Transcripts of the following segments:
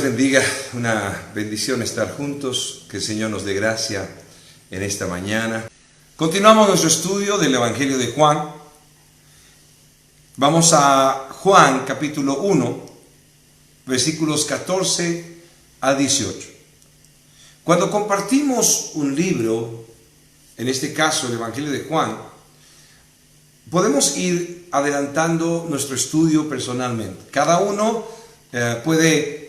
les bendiga, una bendición estar juntos, que el Señor nos dé gracia en esta mañana. Continuamos nuestro estudio del Evangelio de Juan. Vamos a Juan capítulo 1, versículos 14 a 18. Cuando compartimos un libro, en este caso el Evangelio de Juan, podemos ir adelantando nuestro estudio personalmente. Cada uno puede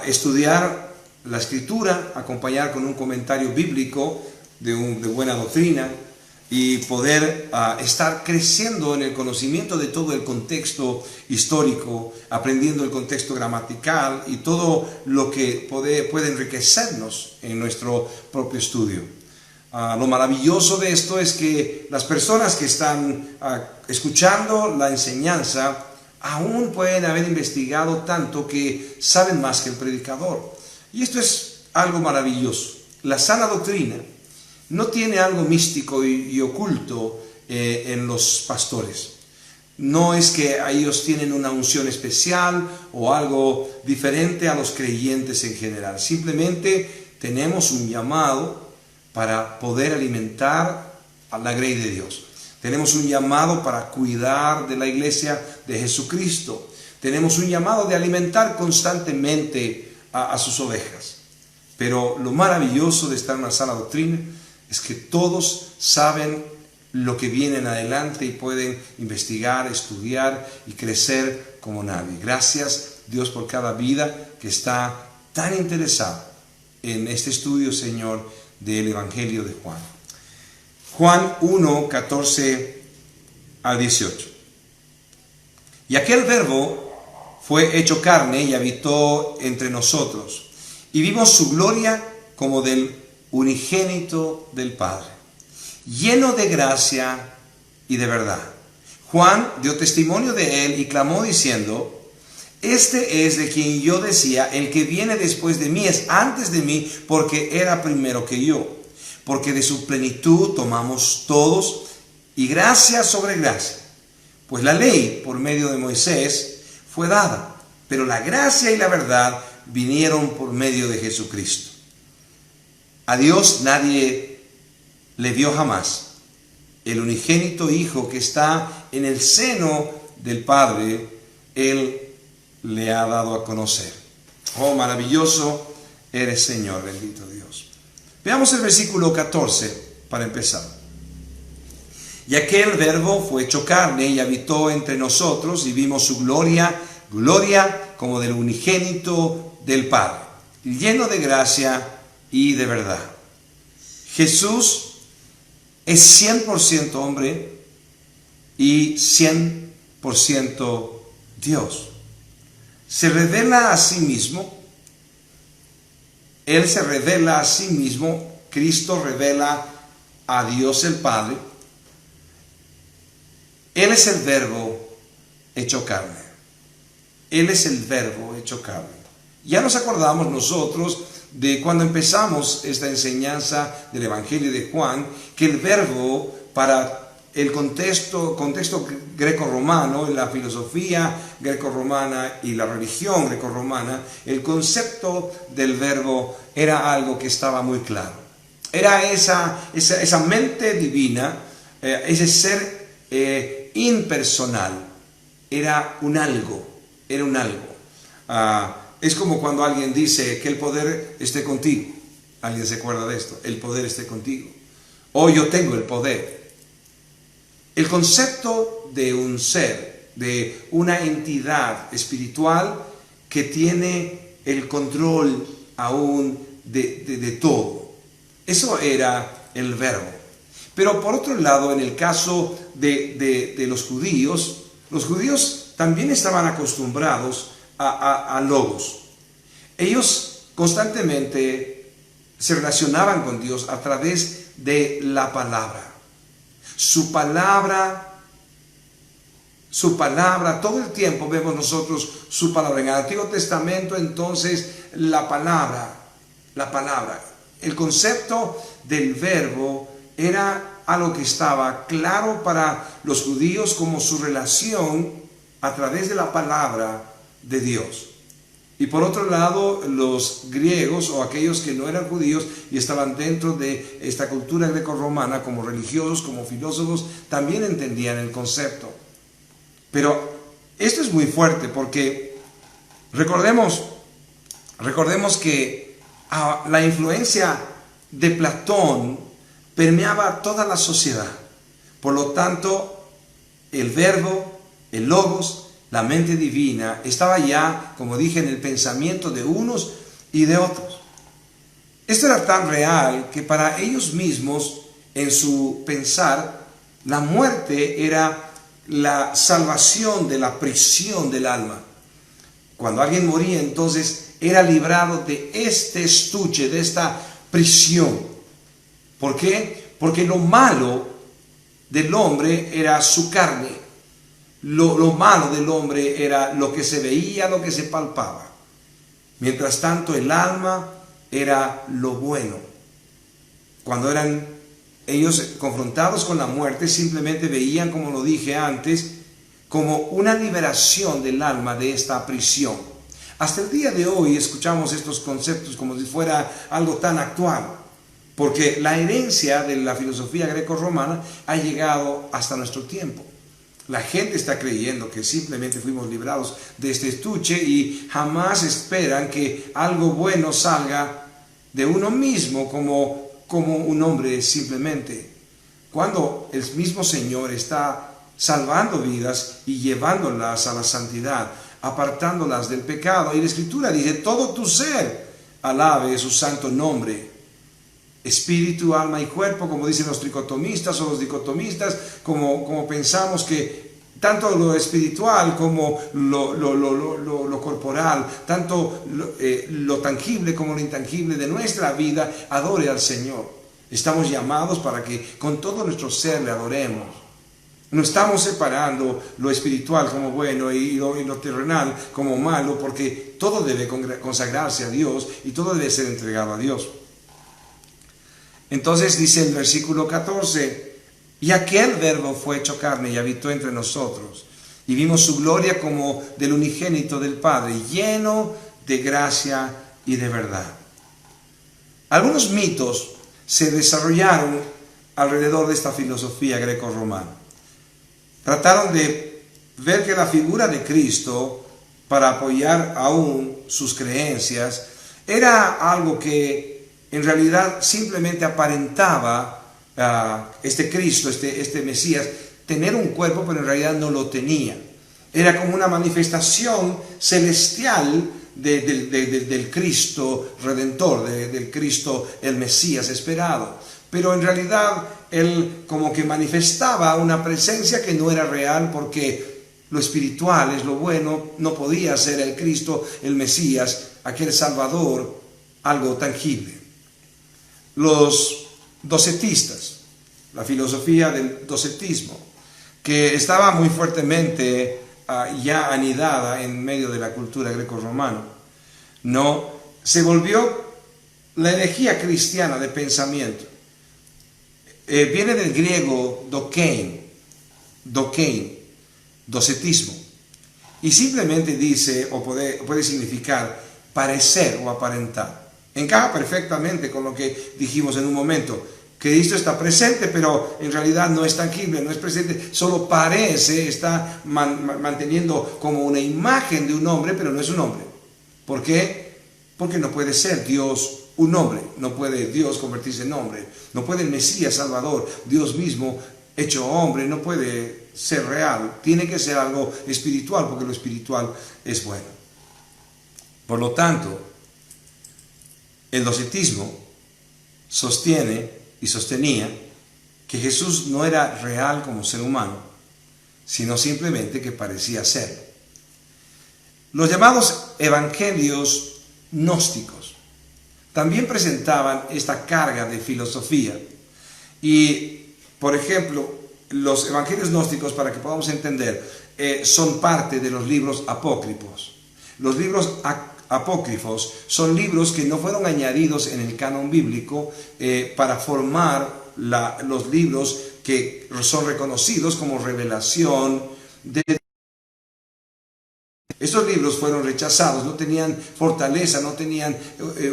estudiar la Escritura, acompañar con un comentario bíblico de buena doctrina y poder estar creciendo en el conocimiento de todo el contexto histórico, aprendiendo el contexto gramatical y todo lo que puede enriquecernos en nuestro propio estudio. Lo maravilloso de esto es que las personas que están escuchando la enseñanza aún pueden haber investigado tanto que saben más que el predicador. Y esto es algo maravilloso. La sana doctrina no tiene algo místico y oculto en los pastores. No es que ellos tienen una unción especial o algo diferente a los creyentes en general. Simplemente tenemos un llamado para poder alimentar a la grey de Dios. Tenemos un llamado para cuidar de la iglesia de Jesucristo. Tenemos un llamado de alimentar constantemente a sus ovejas. Pero lo maravilloso de estar en una sana doctrina es que todos saben lo que viene en adelante y pueden investigar, estudiar y crecer como nadie. Gracias, Dios, por cada vida que está tan interesada en este estudio, Señor, del Evangelio de Juan. Juan 1, 14 a 18. Y aquel verbo fue hecho carne y habitó entre nosotros, y vimos su gloria como del unigénito del Padre, lleno de gracia y de verdad. Juan dio testimonio de él y clamó diciendo: este es de quien yo decía, el que viene después de mí es antes de mí, porque era primero que yo. Porque de su plenitud tomamos todos, y gracia sobre gracia. Pues la ley, por medio de Moisés, fue dada, pero la gracia y la verdad vinieron por medio de Jesucristo. A Dios nadie le vio jamás. El unigénito Hijo que está en el seno del Padre, Él le ha dado a conocer. Oh, maravilloso eres, Señor, bendito Dios. Veamos el versículo 14 para empezar. Y aquel verbo fue hecho carne y habitó entre nosotros, y vimos su gloria como del unigénito del Padre, lleno de gracia y de verdad. Jesús es 100% hombre y 100% Dios. Se revela a sí mismo. Él se revela a sí mismo. Cristo revela a Dios el Padre. Él es el verbo hecho carne. Él es el verbo hecho carne. Ya nos acordamos nosotros de cuando empezamos esta enseñanza del Evangelio de Juan, que el verbo, para el contexto greco-romano, en la filosofía greco-romana y la religión greco-romana, el concepto del verbo era algo que estaba muy claro. Era esa mente divina, ese ser impersonal, era un algo. Es como cuando alguien dice que el poder esté contigo. ¿Alguien se acuerda de esto? El poder esté contigo. O yo tengo el poder. El concepto de un ser, de una entidad espiritual que tiene el control aún de todo. Eso era el verbo. Pero por otro lado, en el caso de los judíos también estaban acostumbrados a logos. Ellos constantemente se relacionaban con Dios a través de la palabra. Su palabra, todo el tiempo vemos nosotros su palabra. En el Antiguo Testamento, entonces, la palabra. El concepto del verbo era algo que estaba claro para los judíos como su relación a través de la palabra de Dios. Y por otro lado, los griegos o aquellos que no eran judíos y estaban dentro de esta cultura grecorromana, como religiosos, como filósofos, también entendían el concepto. Pero esto es muy fuerte porque recordemos que la influencia de Platón permeaba toda la sociedad. Por lo tanto, el verbo, el logos, la mente divina estaba ya, como dije, en el pensamiento de unos y de otros. Esto era tan real que para ellos mismos, en su pensar, la muerte era la salvación de la prisión del alma. Cuando alguien moría, entonces era librado de este estuche, de esta prisión. ¿Por qué? Porque lo malo del hombre era su carne. Lo malo del hombre era lo que se veía, lo que se palpaba. Mientras tanto, el alma era lo bueno. Cuando eran ellos confrontados con la muerte, simplemente veían, como lo dije antes, como una liberación del alma de esta prisión. Hasta el día de hoy escuchamos estos conceptos como si fuera algo tan actual, porque la herencia de la filosofía greco-romana ha llegado hasta nuestro tiempo. La gente está creyendo que simplemente fuimos librados de este estuche y jamás esperan que algo bueno salga de uno mismo como un hombre simplemente. Cuando el mismo Señor está salvando vidas y llevándolas a la santidad, apartándolas del pecado. Y la Escritura dice, todo tu ser alabe su santo nombre. Espíritu, alma y cuerpo, como dicen los tricotomistas o los dicotomistas, como pensamos que tanto lo espiritual como lo corporal, tanto lo tangible como lo intangible de nuestra vida, adore al Señor. Estamos llamados para que con todo nuestro ser le adoremos. No estamos separando lo espiritual como bueno y lo terrenal como malo, porque todo debe consagrarse a Dios y todo debe ser entregado a Dios. Entonces dice el versículo 14, y aquel verbo fue hecho carne y habitó entre nosotros, y vimos su gloria como del unigénito del Padre, lleno de gracia y de verdad. Algunos mitos se desarrollaron alrededor de esta filosofía greco-romana. Trataron de ver que la figura de Cristo, para apoyar aún sus creencias, era algo que en realidad simplemente aparentaba este Cristo, este Mesías, tener un cuerpo, pero en realidad no lo tenía. Era como una manifestación celestial del Cristo Redentor, del Cristo el Mesías esperado. Pero en realidad él como que manifestaba una presencia que no era real, porque lo espiritual es lo bueno, no podía ser el Cristo, el Mesías, aquel Salvador, algo tangible. Los docetistas, la filosofía del docetismo, que estaba muy fuertemente ya anidada en medio de la cultura greco-romana, no se volvió la herejía cristiana de pensamiento. Viene del griego dokein, docetismo, y simplemente dice, o puede significar parecer o aparentar. Encaja perfectamente con lo que dijimos en un momento. Cristo está presente, pero en realidad no es tangible, no es presente, solo parece, está manteniendo como una imagen de un hombre, pero no es un hombre. ¿Por qué? Porque no puede ser Dios un hombre, no puede Dios convertirse en hombre, no puede el Mesías Salvador, Dios mismo hecho hombre, no puede ser real, tiene que ser algo espiritual, porque lo espiritual es bueno. Por lo tanto, el docetismo sostiene y sostenía que Jesús no era real como ser humano, sino simplemente que parecía serlo. Los llamados evangelios gnósticos también presentaban esta carga de filosofía. Y, por ejemplo, los evangelios gnósticos, para que podamos entender, son parte de los libros apócrifos. Los libros apócrifos son libros que no fueron añadidos en el canon bíblico para formar los libros que son reconocidos como revelación de Estos libros fueron rechazados, no tenían fortaleza, no tenían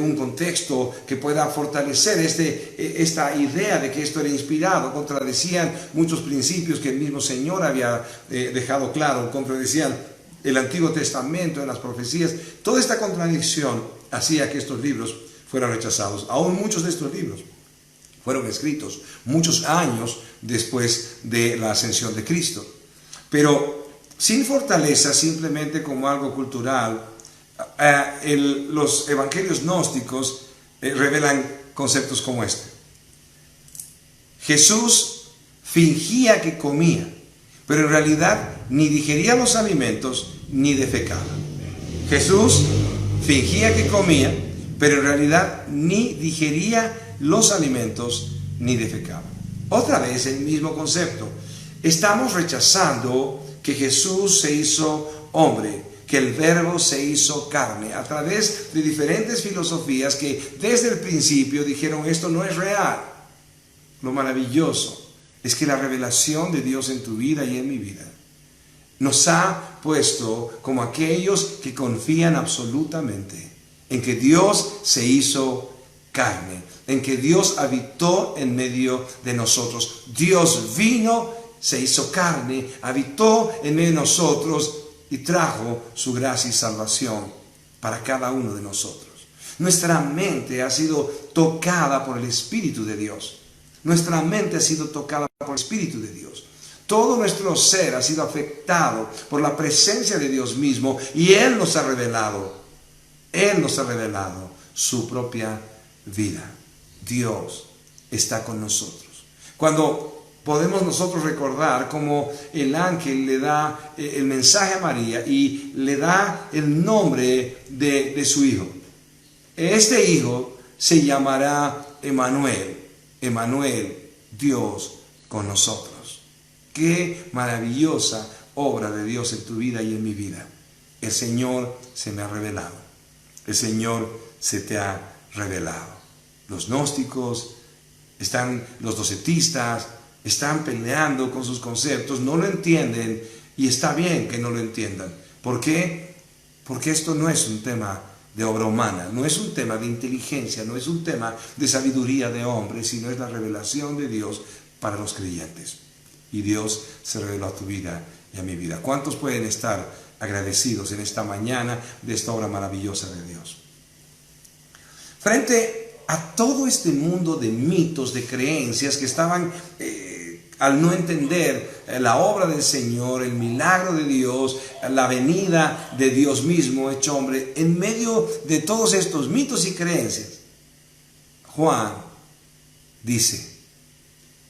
un contexto que pueda fortalecer esta idea de que esto era inspirado. Contradecían muchos principios que el mismo Señor había dejado claro, contradecían el Antiguo Testamento en las profecías. Toda esta contradicción hacía que estos libros fueran rechazados. Aún muchos de estos libros fueron escritos muchos años después de la ascensión de Cristo. Pero sin fortaleza, simplemente como algo cultural, los evangelios gnósticos revelan conceptos como este. Jesús fingía que comía, pero en realidad ni digería los alimentos ni defecaba. Jesús fingía que comía, pero en realidad ni digería los alimentos ni defecaba. Otra vez el mismo concepto. Estamos rechazando que Jesús se hizo hombre, que el Verbo se hizo carne, a través de diferentes filosofías que desde el principio dijeron esto no es real. Lo maravilloso es que la revelación de Dios en tu vida y en mi vida nos ha puesto como aquellos que confían absolutamente en que Dios se hizo carne, en que Dios habitó en medio de nosotros. Dios vino, se hizo carne, habitó en medio de nosotros y trajo su gracia y salvación para cada uno de nosotros. Nuestra mente ha sido tocada por el Espíritu de Dios. Nuestra mente ha sido tocada por el Espíritu de Dios. Todo nuestro ser ha sido afectado por la presencia de Dios mismo y Él nos ha revelado su propia vida. Dios está con nosotros. Cuando podemos nosotros recordar cómo el ángel le da el mensaje a María y le da el nombre de su hijo. Este hijo se llamará Emmanuel. Emmanuel, Dios con nosotros. Qué maravillosa obra de Dios en tu vida y en mi vida. El Señor se me ha revelado. El Señor se te ha revelado. Los gnósticos, los docetistas, están peleando con sus conceptos, no lo entienden y está bien que no lo entiendan. ¿Por qué? Porque esto no es un tema de obra humana, no es un tema de inteligencia, no es un tema de sabiduría de hombre, sino es la revelación de Dios para los creyentes. Y Dios se reveló a tu vida y a mi vida. ¿Cuántos pueden estar agradecidos en esta mañana de esta obra maravillosa de Dios? Frente a todo este mundo de mitos, de creencias que estaban al no entender la obra del Señor, el milagro de Dios, la venida de Dios mismo hecho hombre, en medio de todos estos mitos y creencias, Juan dice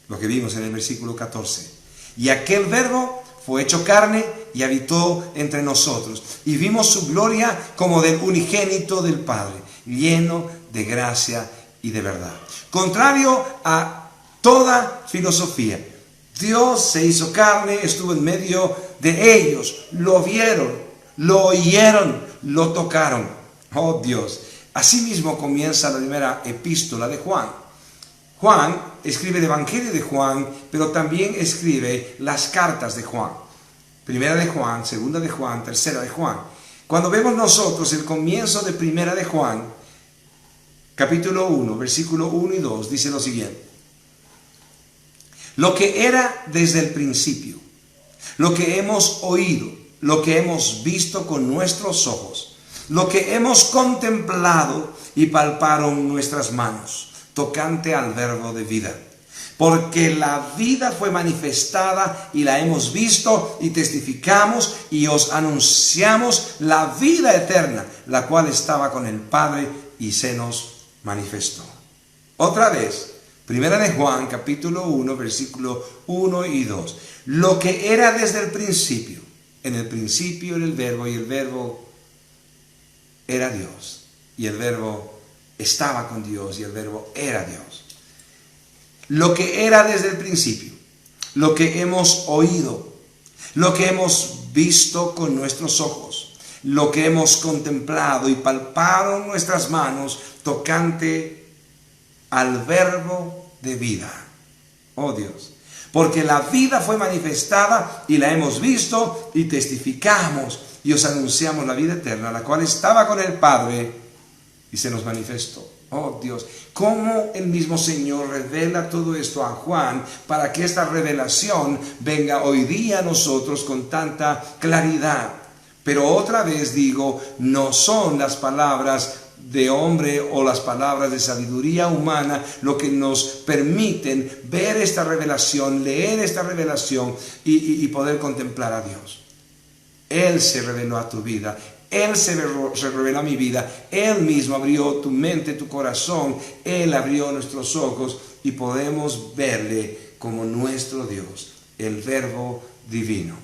lo que vimos en el versículo 14: y aquel Verbo fue hecho carne y habitó entre nosotros, y vimos su gloria como del unigénito del Padre, lleno de gracia y de verdad. Contrario a toda filosofía, Dios se hizo carne, estuvo en medio de ellos, lo vieron, lo oyeron, lo tocaron. Oh Dios. Asimismo comienza la primera epístola de Juan. Juan escribe el Evangelio de Juan, pero también escribe las cartas de Juan. Primera de Juan, segunda de Juan, tercera de Juan. Cuando vemos nosotros el comienzo de primera de Juan, capítulo 1, versículo 1 y 2, dice lo siguiente: lo que era desde el principio, lo que hemos oído, lo que hemos visto con nuestros ojos, lo que hemos contemplado y palparon nuestras manos, tocante al Verbo de vida. Porque la vida fue manifestada y la hemos visto y testificamos y os anunciamos la vida eterna, la cual estaba con el Padre y se nos manifestó. Otra vez, primera de Juan, capítulo 1, versículo 1 y 2. Lo que era desde el principio. En el principio era el Verbo y el Verbo era Dios. Y el Verbo estaba con Dios y el Verbo era Dios. Lo que era desde el principio, lo que hemos oído, lo que hemos visto con nuestros ojos, lo que hemos contemplado y palparon nuestras manos tocante al Verbo de vida. Oh Dios, porque la vida fue manifestada y la hemos visto y testificamos y os anunciamos la vida eterna, la cual estaba con el Padre y se nos manifestó. Oh Dios, cómo el mismo Señor revela todo esto a Juan para que esta revelación venga hoy día a nosotros con tanta claridad. Pero otra vez digo, no son las palabras de hombre o las palabras de sabiduría humana lo que nos permiten ver esta revelación, leer esta revelación y poder contemplar a Dios. Él se reveló a tu vida. Él se reveló a mi vida. Él mismo abrió tu mente, tu corazón. Él abrió nuestros ojos y podemos verle como nuestro Dios, el Verbo divino,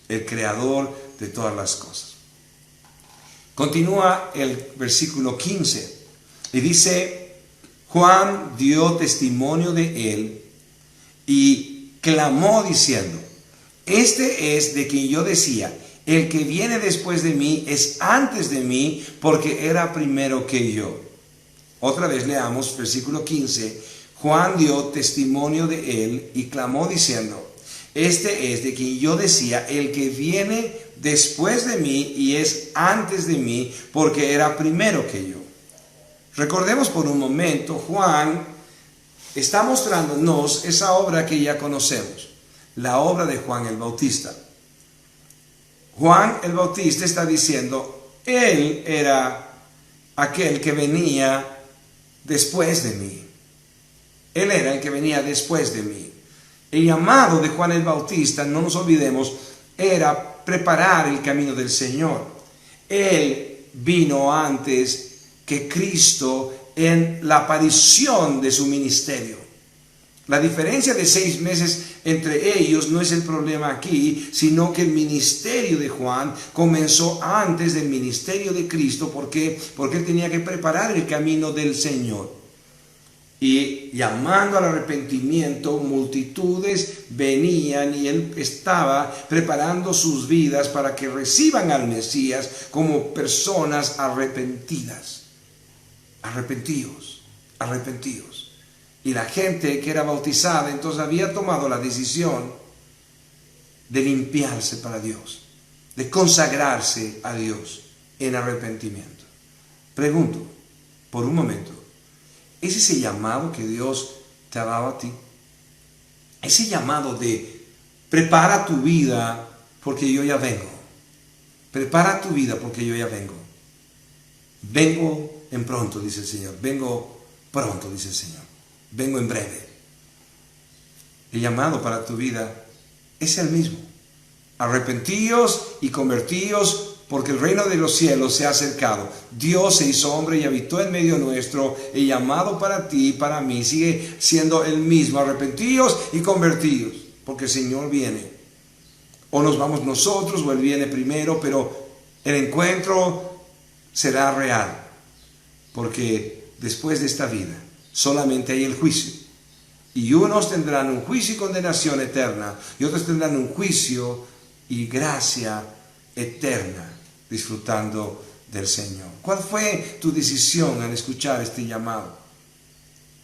el creador de todas las cosas. Continúa el versículo 15 y dice: Juan dio testimonio de él y clamó diciendo: este es de quien yo decía, el que viene después de mí es antes de mí, porque era primero que yo. Otra vez leamos versículo 15. Juan dio testimonio de él y clamó diciendo: este es de quien yo decía, el que viene después de mí y es antes de mí, porque era primero que yo. Recordemos por un momento, Juan está mostrándonos esa obra que ya conocemos, la obra de Juan el Bautista. Juan el Bautista está diciendo: él era aquel que venía después de mí. Él era el que venía después de mí. El llamado de Juan el Bautista, no nos olvidemos, era preparar el camino del Señor. Él vino antes que Cristo en la aparición de su ministerio. La diferencia de 6 meses entre ellos no es el problema aquí, sino que el ministerio de Juan comenzó antes del ministerio de Cristo. ¿Por qué? Porque él tenía que preparar el camino del Señor. Y llamando al arrepentimiento, multitudes venían y él estaba preparando sus vidas para que reciban al Mesías como personas arrepentidas. Arrepentidos, arrepentidos. Y la gente que era bautizada entonces había tomado la decisión de limpiarse para Dios, de consagrarse a Dios en arrepentimiento. Pregunto, por un momento, ¿es ese llamado que Dios te ha dado a ti? Ese llamado de prepara tu vida porque yo ya vengo. Prepara tu vida porque yo ya vengo. Vengo en pronto, dice el Señor. Vengo pronto, dice el Señor. Vengo en breve. El llamado para tu vida es el mismo. Arrepentíos y convertíos, porque el reino de los cielos se ha acercado. Dios se hizo hombre y habitó en medio nuestro. El llamado para ti y para mí sigue siendo el mismo. Arrepentíos y convertíos, porque el Señor viene. O nos vamos nosotros o Él viene primero, pero el encuentro será real, porque después de esta vida solamente hay el juicio. Y unos tendrán un juicio y condenación eterna, y otros tendrán un juicio y gracia eterna, disfrutando del Señor. ¿Cuál fue tu decisión al escuchar este llamado?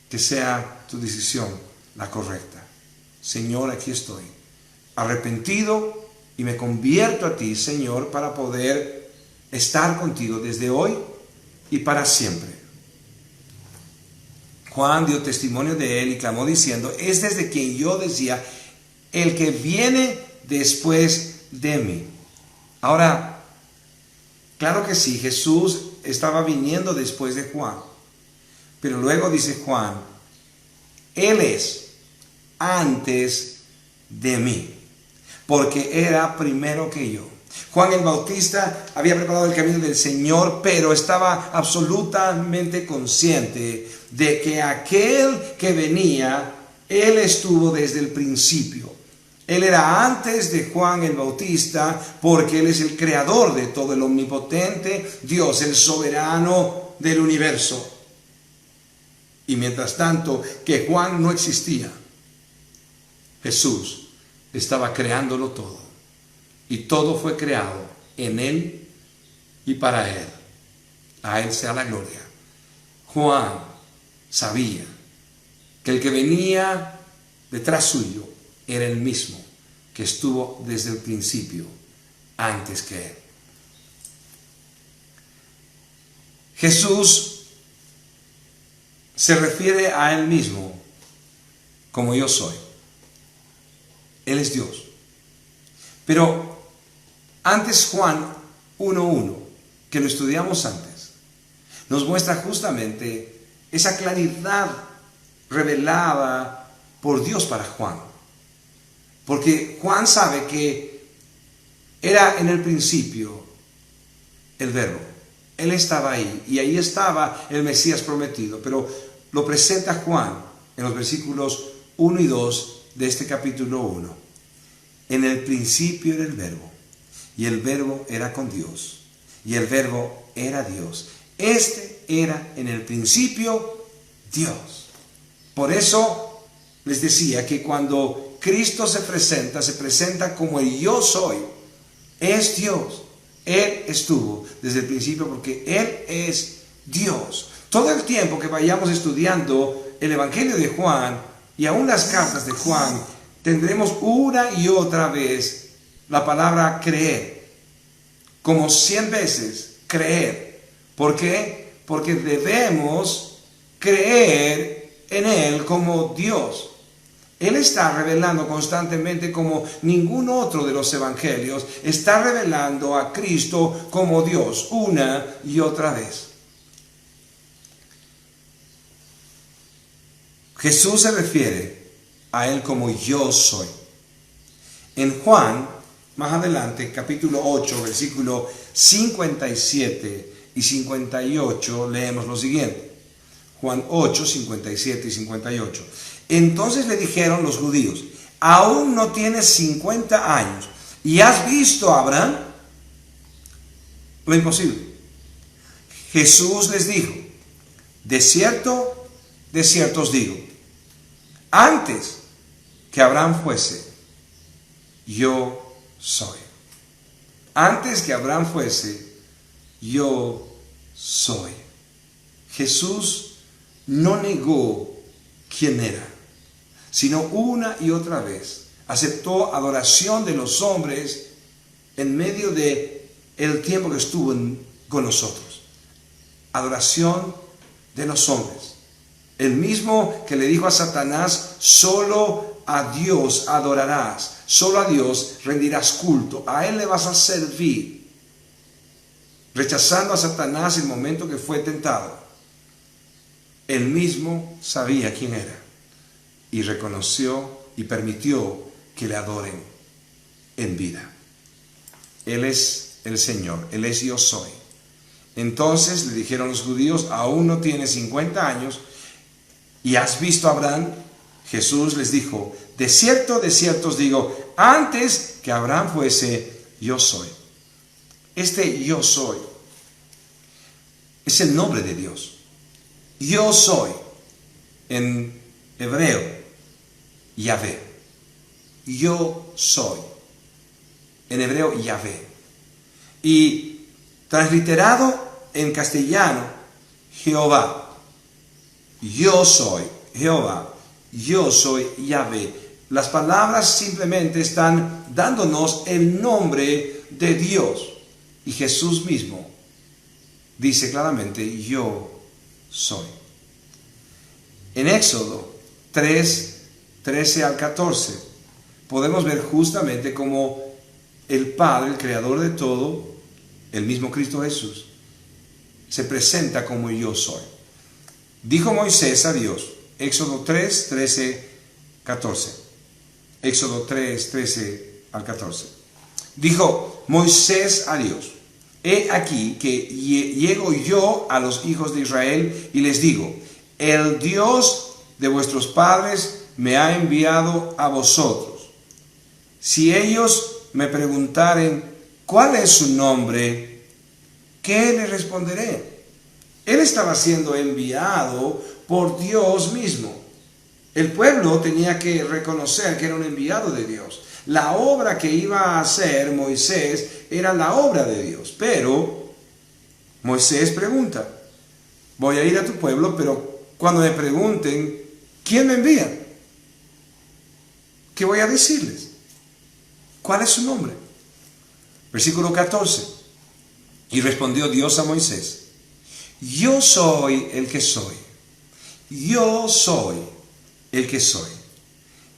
Que sea tu decisión la correcta. Señor, aquí estoy, arrepentido, y me convierto a ti, Señor, para poder estar contigo desde hoy y para siempre. Juan dio testimonio de él y clamó diciendo: este es de quien yo decía, el que viene después de mí. Ahora, claro que sí, Jesús estaba viniendo después de Juan, pero luego dice Juan: él es antes de mí, porque era primero que yo. Juan el Bautista había preparado el camino del Señor, pero estaba absolutamente consciente de que aquel que venía, Él estuvo desde el principio. Él era antes de Juan el Bautista, porque Él es el creador de todo, el omnipotente Dios, el soberano del universo. Y mientras tanto que Juan no existía, Jesús estaba creándolo todo. Y todo fue creado en Él y para Él. A Él sea la gloria. Juan sabía que el que venía detrás suyo era el mismo que estuvo desde el principio, antes que Él. Jesús se refiere a Él mismo como yo soy. Él es Dios. Pero antes Juan 1:1, que lo estudiamos antes, nos muestra justamente esa claridad revelada por Dios para Juan. Porque Juan sabe que era en el principio el Verbo. Él estaba ahí y ahí estaba el Mesías prometido. Pero lo presenta Juan en los versículos 1 y 2 de este capítulo 1. En el principio era el Verbo, y el Verbo era con Dios, y el Verbo era Dios. Este era en el principio Dios. Por eso les decía que cuando Cristo se presenta como el yo soy. Es Dios. Él estuvo desde el principio porque Él es Dios. Todo el tiempo que vayamos estudiando el Evangelio de Juan y aún las cartas de Juan, tendremos una y otra vez la palabra creer. Como 100 veces creer. ¿Por qué? Porque debemos creer en Él como Dios. Él está revelando constantemente, como ningún otro de los evangelios, está revelando a Cristo como Dios una y otra vez. Jesús se refiere a Él como yo soy. En Juan, más adelante, capítulo 8, versículo 57 y 58, leemos lo siguiente. Juan 8, 57 y 58. Entonces le dijeron los judíos: ¿aún no tienes 50 años y has visto a Abraham? Lo imposible. Jesús les dijo: de cierto os digo, antes que Abraham fuese, yo soy. Antes que Abraham fuese, yo soy. Jesús no negó quién era, sino una y otra vez aceptó adoración de los hombres en medio de el tiempo que estuvo con nosotros. Adoración de los hombres. El mismo que le dijo a Satanás: solo a Dios adorarás, solo a Dios rendirás culto, a Él le vas a servir. Rechazando a Satanás el momento que fue tentado. Él mismo sabía quién era y reconoció y permitió que le adoren en vida. Él es el Señor, Él es yo soy. Entonces le dijeron los judíos: aún no tienes 50 años y has visto a Abraham. Jesús les dijo: de cierto os digo, antes que Abraham fuese, yo soy. Este yo soy es el nombre de Dios. Yo soy, en hebreo, Yahvé. Yo soy, en hebreo, Yahvé. Y transliterado en castellano, Jehová. Yo soy Jehová. Yo soy Yahvé. Las palabras simplemente están dándonos el nombre de Dios. Y Jesús mismo dice claramente: yo soy. En Éxodo 3, 13 al 14, podemos ver justamente cómo el Padre, el creador de todo, el mismo Cristo Jesús, se presenta como yo soy. Dijo Moisés a Dios, Éxodo 3, 13, 14. Éxodo 3, 13 al 14. Dijo Moisés a Dios: he aquí que llego yo a los hijos de Israel y les digo: el Dios de vuestros padres me ha enviado a vosotros. Si ellos me preguntaren: ¿cuál es su nombre?, ¿qué les responderé? Él estaba siendo enviado por Dios mismo. El pueblo tenía que reconocer que era un enviado de Dios. La obra que iba a hacer Moisés era la obra de Dios. Pero Moisés pregunta: voy a ir a tu pueblo, pero cuando me pregunten ¿quién me envía?, ¿qué voy a decirles? ¿Cuál es su nombre? Versículo 14. Y respondió Dios a Moisés: yo soy el que soy. Yo soy el que soy.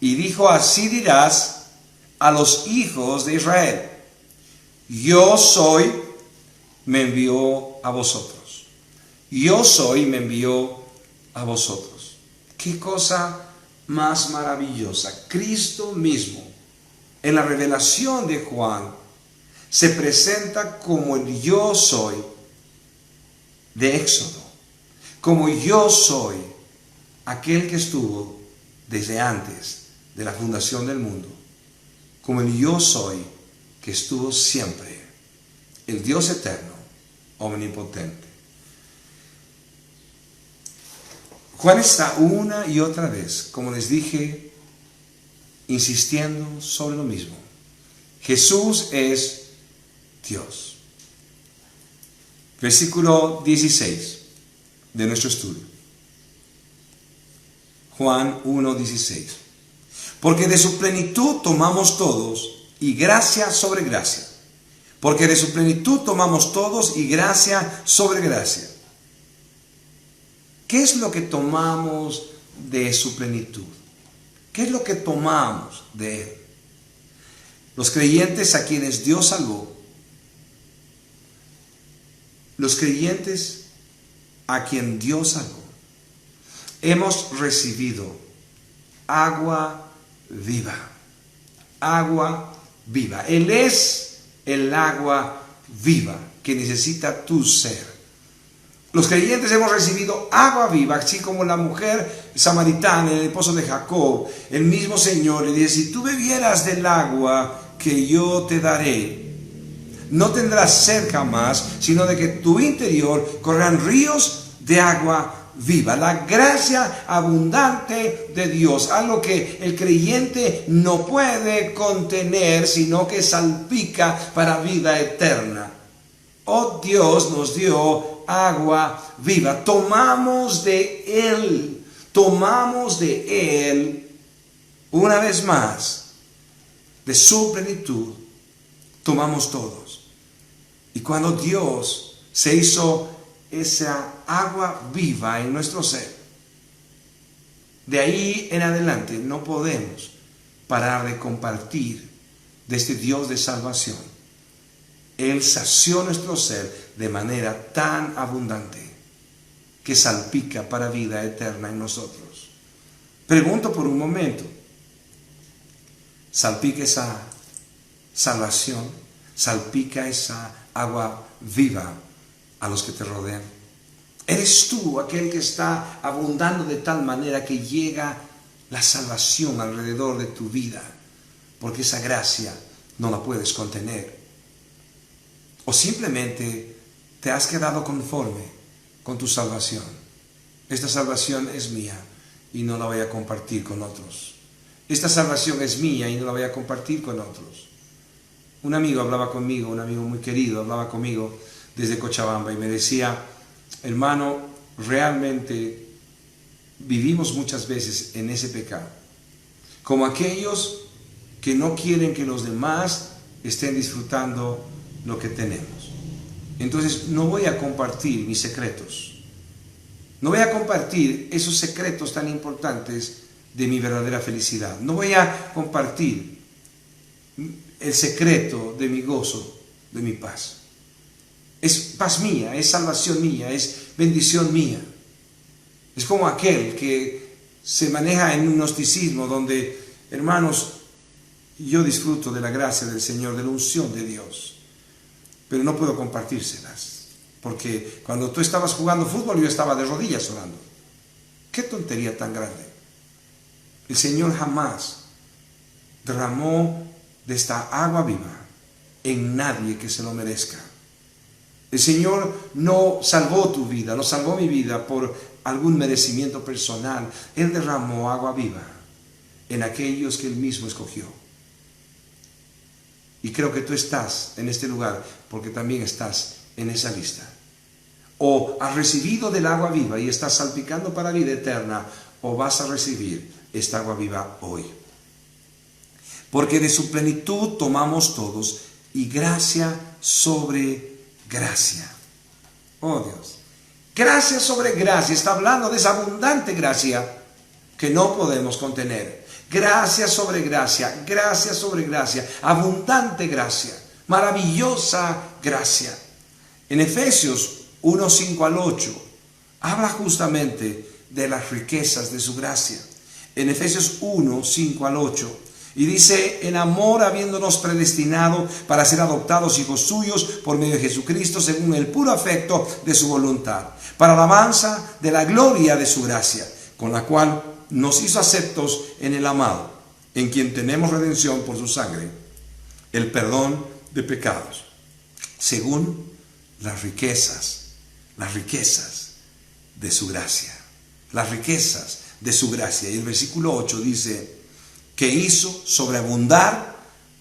Y dijo, así dirás a los hijos de Israel, yo soy, me envió a vosotros. Yo soy, me envió a vosotros. Qué cosa más maravillosa. Cristo mismo, en la revelación de Juan, se presenta como el yo soy de Éxodo, como yo soy aquel que estuvo desde antes de la fundación del mundo, como el yo soy que estuvo siempre, el Dios eterno, omnipotente. Juan está una y otra vez, como les dije, insistiendo sobre lo mismo. Jesús es Dios. Versículo 16 de nuestro estudio. Juan 1:16. Porque de su plenitud tomamos todos y gracia sobre gracia. Porque de su plenitud tomamos todos y gracia sobre gracia. ¿Qué es lo que tomamos de su plenitud? ¿Qué es lo que tomamos de Él? Los creyentes a quienes Dios salvó, los creyentes a quien Dios salvó, hemos recibido agua viva. Agua viva. Él es el agua viva que necesita tu ser. Los creyentes hemos recibido agua viva, así como la mujer samaritana, el esposo de Jacob. El mismo Señor le dice, si tú bebieras del agua que yo te daré, no tendrás sed jamás, sino de que tu interior correrán ríos de agua viva. La gracia abundante de Dios, algo que el creyente no puede contener, sino que salpica para vida eterna. Oh, Dios nos dio agua viva. Tomamos de Él, una vez más, de su plenitud, tomamos todos. Y cuando Dios se hizo esa agua viva en nuestro ser, de ahí en adelante no podemos parar de compartir de este Dios de salvación. Él sació nuestro ser de manera tan abundante que salpica para vida eterna en nosotros. Pregunto por un momento, ¿salpica esa salvación? ¿Salpica esa agua viva a los que te rodean? ¿Eres tú aquel que está abundando de tal manera que llega la salvación alrededor de tu vida? Porque esa gracia no la puedes contener. O simplemente te has quedado conforme con tu salvación. Esta salvación es mía y no la voy a compartir con otros. Esta salvación es mía y no la voy a compartir con otros. Un amigo hablaba conmigo, un amigo muy querido, hablaba conmigo desde Cochabamba y me decía, hermano, realmente vivimos muchas veces en ese pecado. Como aquellos que no quieren que los demás estén disfrutando lo que tenemos. Entonces no voy a compartir mis secretos. No voy a compartir esos secretos tan importantes de mi verdadera felicidad. No voy a compartir el secreto de mi gozo, de mi paz. Es paz mía, es salvación mía, es bendición mía. Es como aquel que se maneja en un gnosticismo donde, hermanos, yo disfruto de la gracia del Señor, de la unción de Dios, pero no puedo compartírselas, porque cuando tú estabas jugando fútbol yo estaba de rodillas orando. ¡Qué tontería tan grande! El Señor jamás derramó de esta agua viva en nadie que se lo merezca. El Señor no salvó tu vida, no salvó mi vida por algún merecimiento personal. Él derramó agua viva en aquellos que Él mismo escogió. Y creo que tú estás en este lugar porque también estás en esa lista. O has recibido del agua viva y estás salpicando para vida eterna, o vas a recibir esta agua viva hoy. Porque de su plenitud tomamos todos y gracia sobre gracia. Oh Dios, Gracia sobre gracia. Está hablando de esa abundante gracia que no podemos contener. Gracia sobre gracia, gracia sobre gracia, abundante gracia, maravillosa gracia. En Efesios 1, 5 al 8, habla justamente de las riquezas de su gracia. En Efesios 1, 5 al 8, y dice: en amor habiéndonos predestinado para ser adoptados hijos suyos por medio de Jesucristo, según el puro afecto de su voluntad, para alabanza de la gloria de su gracia, con la cual nos hizo aceptos en el amado, en quien tenemos redención por su sangre, el perdón de pecados, según las riquezas de su gracia, las riquezas de su gracia. Y el versículo 8 dice: que hizo sobreabundar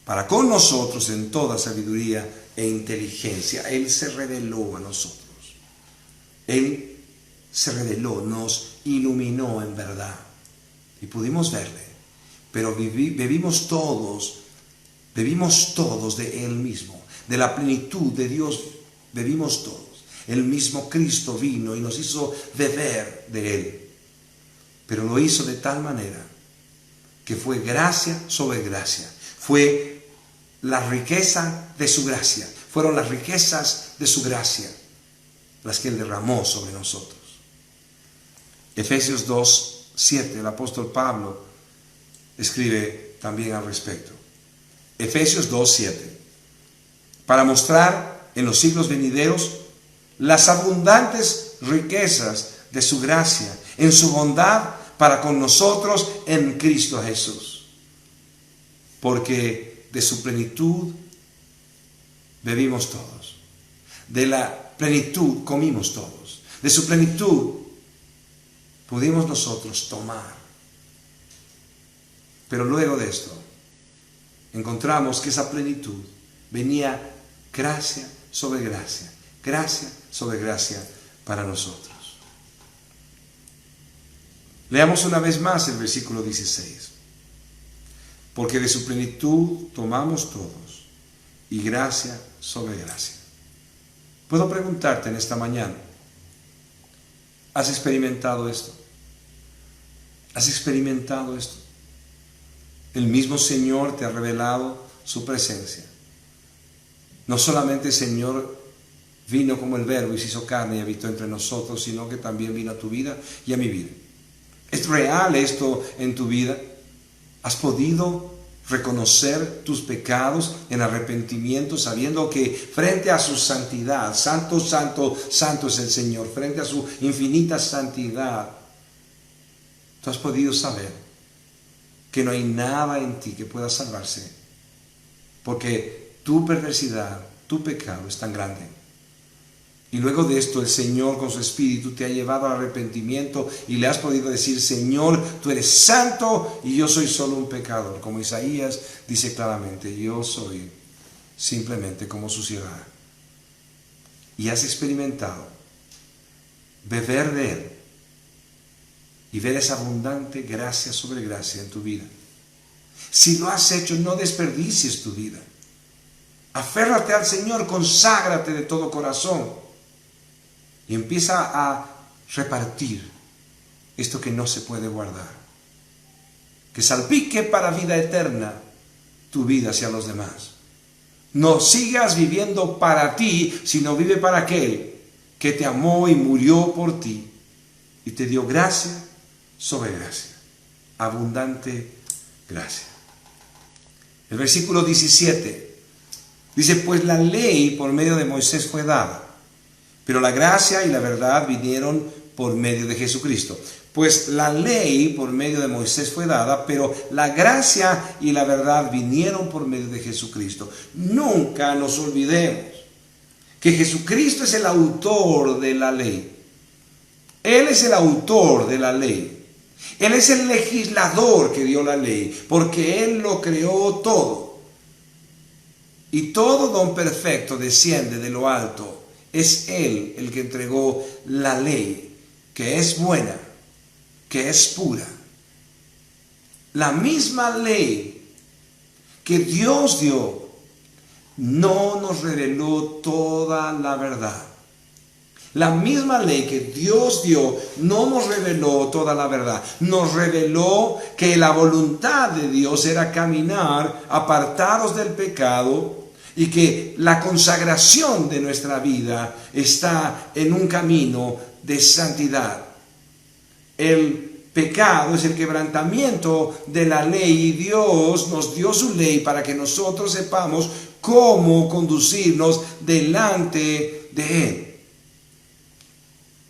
para con nosotros en toda sabiduría e inteligencia. Él se reveló a nosotros. Él se reveló, nos iluminó en verdad y pudimos verle. Pero bebimos todos de Él mismo, de la plenitud de Dios bebimos todos. El mismo Cristo vino y nos hizo beber de Él, pero lo hizo de tal manera que fue gracia sobre gracia. Fue la riqueza de su gracia. Fueron las riquezas de su gracia las que Él derramó sobre nosotros. Efesios 2, 7, el apóstol Pablo escribe también al respecto. Efesios 2, 7. Para mostrar en los siglos venideros las abundantes riquezas de su gracia, en su bondad para con nosotros en Cristo Jesús. Porque de su plenitud bebimos todos. De la plenitud comimos todos. De su plenitud pudimos nosotros tomar. Pero luego de esto encontramos que esa plenitud venía gracia sobre gracia para nosotros. Leamos una vez más el versículo 16. Porque de su plenitud tomamos todos, y gracia sobre gracia. Puedo preguntarte en esta mañana: ¿has experimentado esto? ¿Has experimentado esto? El mismo Señor te ha revelado su presencia. No solamente el Señor vino como el Verbo y se hizo carne y habitó entre nosotros, sino que también vino a tu vida y a mi vida. ¿Es real esto en tu vida? ¿Has podido reconocer tus pecados en arrepentimiento, sabiendo que frente a su santidad, santo, santo, santo es el Señor, frente a su infinita santidad, tú has podido saber que no hay nada en ti que pueda salvarse, porque tu perversidad, tu pecado es tan grande? Y luego de esto el Señor con su Espíritu te ha llevado al arrepentimiento y le has podido decir: Señor, tú eres santo y yo soy solo un pecador. Como Isaías dice claramente: yo soy simplemente como suciedad. Y has experimentado beber de Él y ver esa abundante gracia sobre gracia en tu vida. Si lo has hecho, no desperdicies tu vida. Aférrate al Señor, conságrate de todo corazón. Y empieza a repartir esto que no se puede guardar. Que salpique para vida eterna tu vida hacia los demás. No sigas viviendo para ti, sino vive para aquel que te amó y murió por ti y te dio gracia sobre gracia. Abundante gracia. El versículo 17 dice: pues la ley por medio de Moisés fue dada, pero la gracia y la verdad vinieron por medio de Jesucristo. Pues la ley por medio de Moisés fue dada, pero la gracia y la verdad vinieron por medio de Jesucristo. Nunca nos olvidemos que Jesucristo es el autor de la ley. Él es el autor de la ley. Él es el legislador que dio la ley, porque Él lo creó todo. Y todo don perfecto desciende de lo alto. Es Él el que entregó la ley, que es buena, que es pura. La misma ley que Dios dio no nos reveló toda la verdad. La misma ley que Dios dio no nos reveló toda la verdad. Nos reveló que la voluntad de Dios era caminar apartados del pecado y que la consagración de nuestra vida está en un camino de santidad. El pecado es el quebrantamiento de la ley y Dios nos dio su ley para que nosotros sepamos cómo conducirnos delante de Él.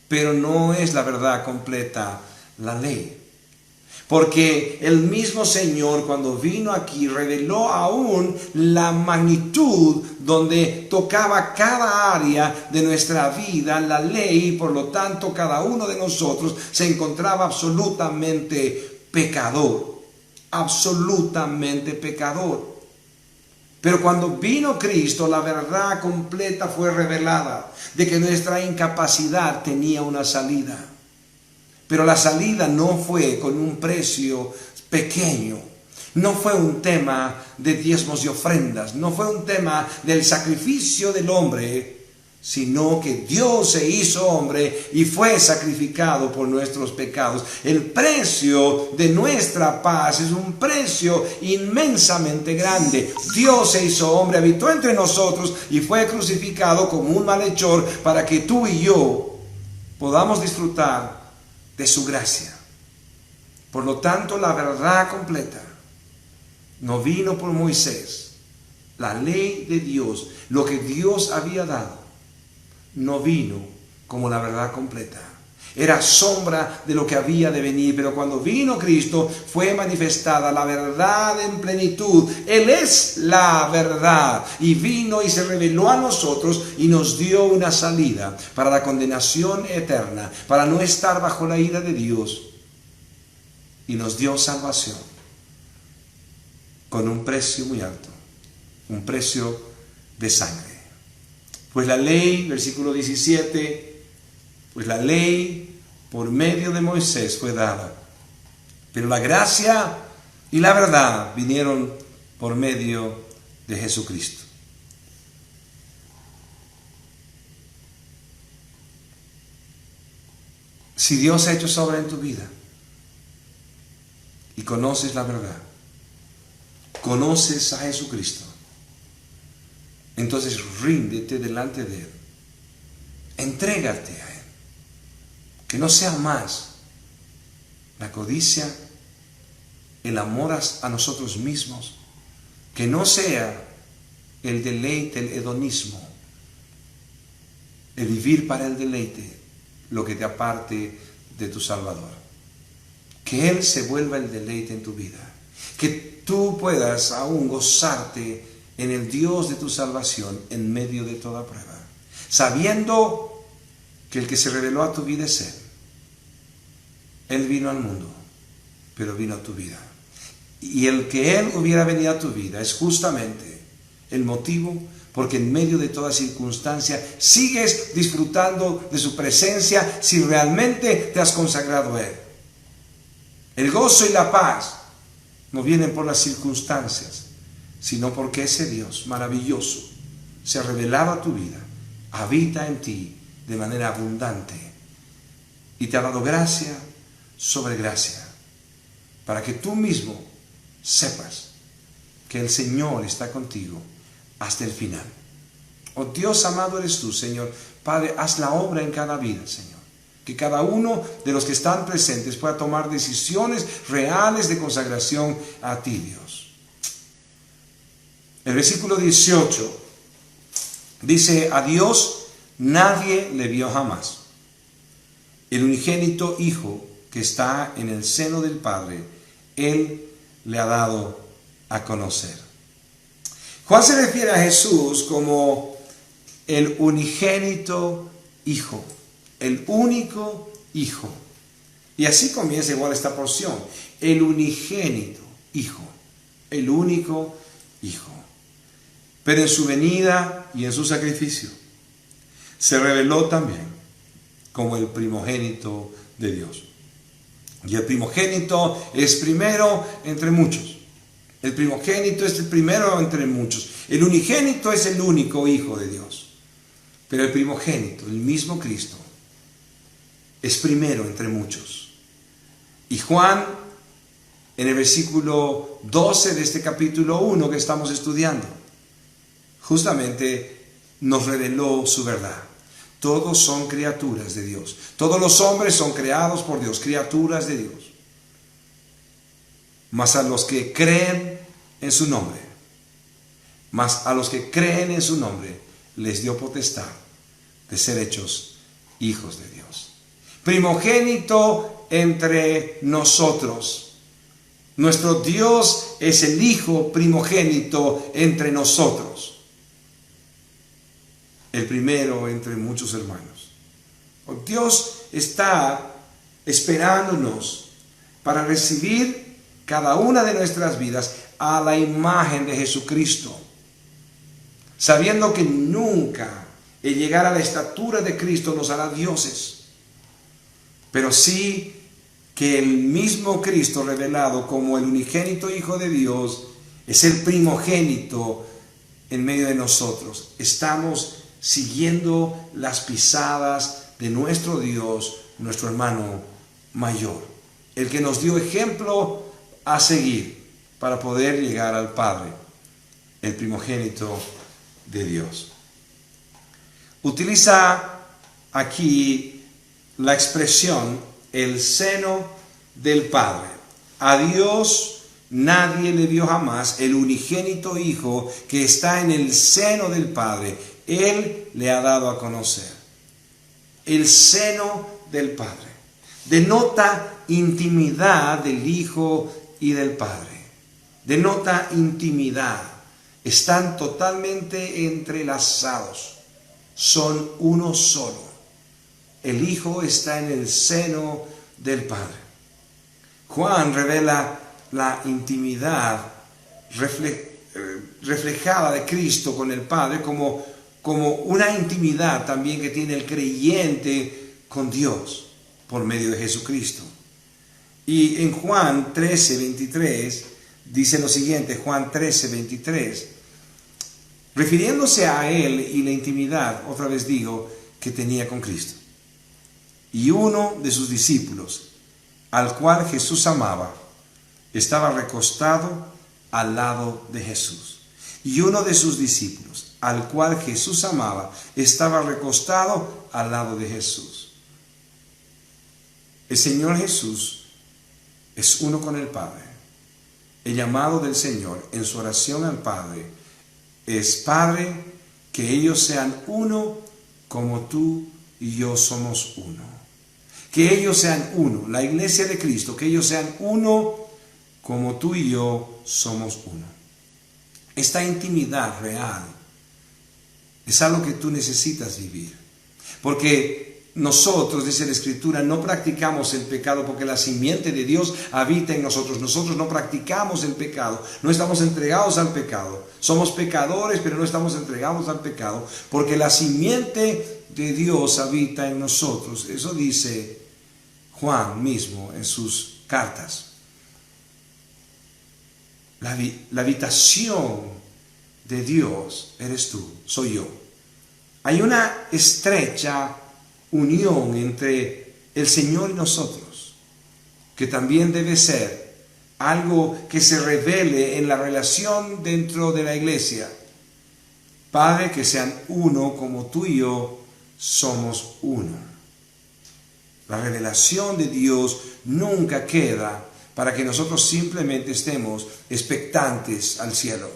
Pero no es la verdad completa la ley. Porque el mismo Señor cuando vino aquí reveló aún la magnitud donde tocaba cada área de nuestra vida la ley. Por lo tanto, cada uno de nosotros se encontraba absolutamente pecador. Absolutamente pecador. Pero cuando vino Cristo, la verdad completa fue revelada de que nuestra incapacidad tenía una salida. Pero la salida no fue con un precio pequeño. No fue un tema de diezmos y ofrendas. No fue un tema del sacrificio del hombre, sino que Dios se hizo hombre y fue sacrificado por nuestros pecados. El precio de nuestra paz es un precio inmensamente grande. Dios se hizo hombre, habitó entre nosotros y fue crucificado como un malhechor para que tú y yo podamos disfrutar de su gracia. Por lo tanto, la verdad completa no vino por Moisés. La ley de Dios, lo que Dios había dado, no vino como la verdad completa. Era sombra de lo que había de venir, pero cuando vino Cristo fue manifestada la verdad en plenitud. Él es la verdad y vino y se reveló a nosotros y nos dio una salida para la condenación eterna, para no estar bajo la ira de Dios, y nos dio salvación con un precio muy alto, un precio de sangre. Pues la ley, versículo 17, pues la ley por medio de Moisés fue dada, pero la gracia y la verdad vinieron por medio de Jesucristo. Si Dios ha hecho esa obra en tu vida y conoces la verdad, conoces a Jesucristo, entonces ríndete delante de Él, entrégate a Él, que no sea más la codicia, el amor a nosotros mismos, que no sea el deleite, el hedonismo, el vivir para el deleite, lo que te aparte de tu Salvador. Que Él se vuelva el deleite en tu vida, que tú puedas aún gozarte en el Dios de tu salvación en medio de toda prueba, sabiendo que el que se reveló a tu vida es Él. Él vino al mundo, pero vino a tu vida. Y el que Él hubiera venido a tu vida es justamente el motivo porque en medio de toda circunstancia sigues disfrutando de su presencia si realmente te has consagrado a Él. El gozo y la paz no vienen por las circunstancias, sino porque ese Dios maravilloso se ha revelado a tu vida, habita en ti de manera abundante y te ha dado gracia sobre gracia, para que tú mismo sepas que el Señor está contigo hasta el final. Oh Dios amado eres tú, Señor. Padre, haz la obra en cada vida, Señor. Que cada uno de los que están presentes pueda tomar decisiones reales de consagración a ti, Dios. El versículo 18 dice: a Dios nadie le vio jamás. El unigénito Hijo que está en el seno del Padre, Él le ha dado a conocer. Juan se refiere a Jesús como el unigénito Hijo, el único Hijo. Y así comienza igual esta porción: el unigénito Hijo, el único Hijo. Pero en su venida y en su sacrificio se reveló también como el primogénito de Dios. Y el primogénito es primero entre muchos. El primogénito es el primero entre muchos. El unigénito es el único Hijo de Dios. Pero el primogénito, el mismo Cristo, es primero entre muchos. Y Juan, en el versículo 12 de este capítulo 1 que estamos estudiando, justamente nos reveló su verdad. Todos son criaturas de Dios. Todos los hombres son creados por Dios, criaturas de Dios. Mas a los que creen en su nombre, les dio potestad de ser hechos hijos de Dios. Primogénito entre nosotros. Nuestro Dios es el Hijo primogénito entre nosotros. El primero entre muchos hermanos. Dios está esperándonos para recibir cada una de nuestras vidas a la imagen de Jesucristo, sabiendo que nunca el llegar a la estatura de Cristo nos hará dioses, pero sí que el mismo Cristo revelado como el unigénito Hijo de Dios es el primogénito en medio de nosotros. Estamos siguiendo las pisadas de nuestro Dios, nuestro hermano mayor, el que nos dio ejemplo a seguir para poder llegar al Padre, el primogénito de Dios. Utiliza aquí la expresión el seno del Padre. A Dios nadie le vio jamás, el unigénito Hijo que está en el seno del Padre, Él le ha dado a conocer. El seno del Padre denota intimidad del Hijo y del Padre. Denota intimidad. Están totalmente entrelazados. Son uno solo. El Hijo está en el seno del Padre. Juan revela la intimidad reflejada de Cristo con el Padre como una intimidad también que tiene el creyente con Dios por medio de Jesucristo. Y en Juan 13:23 dice lo siguiente, Juan 13:23, refiriéndose a Él y la intimidad, otra vez digo, que tenía con Cristo. Y uno de sus discípulos, al cual Jesús amaba, estaba recostado al lado de Jesús. Y uno de sus discípulos, al cual Jesús amaba, estaba recostado al lado de Jesús. El Señor Jesús es uno con el Padre. El llamado del Señor en su oración al Padre es: Padre, que ellos sean uno como tú y yo somos uno. Que ellos sean uno, la iglesia de Cristo, que ellos sean uno como tú y yo somos uno. Esta intimidad real es algo que tú necesitas vivir. Porque nosotros, dice la Escritura, no practicamos el pecado porque la simiente de Dios habita en nosotros. Nosotros no practicamos el pecado, no estamos entregados al pecado. Somos pecadores, pero no estamos entregados al pecado porque la simiente de Dios habita en nosotros. Eso dice Juan mismo en sus cartas. La habitación de Dios eres tú, soy yo. Hay una estrecha unión entre el Señor y nosotros, que también debe ser algo que se revele en la relación dentro de la iglesia. Padre, que sean uno como tú y yo somos uno. La revelación de Dios nunca queda para que nosotros simplemente estemos expectantes al cielo,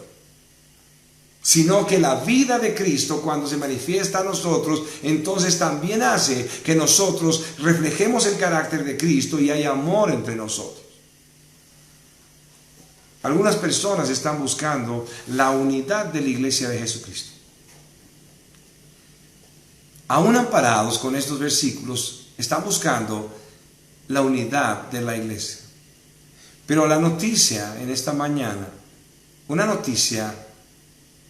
sino que la vida de Cristo, cuando se manifiesta a nosotros, entonces también hace que nosotros reflejemos el carácter de Cristo y haya amor entre nosotros. Algunas personas están buscando la unidad de la iglesia de Jesucristo. Aún amparados con estos versículos, están buscando la unidad de la iglesia. Pero la noticia en esta mañana, una noticia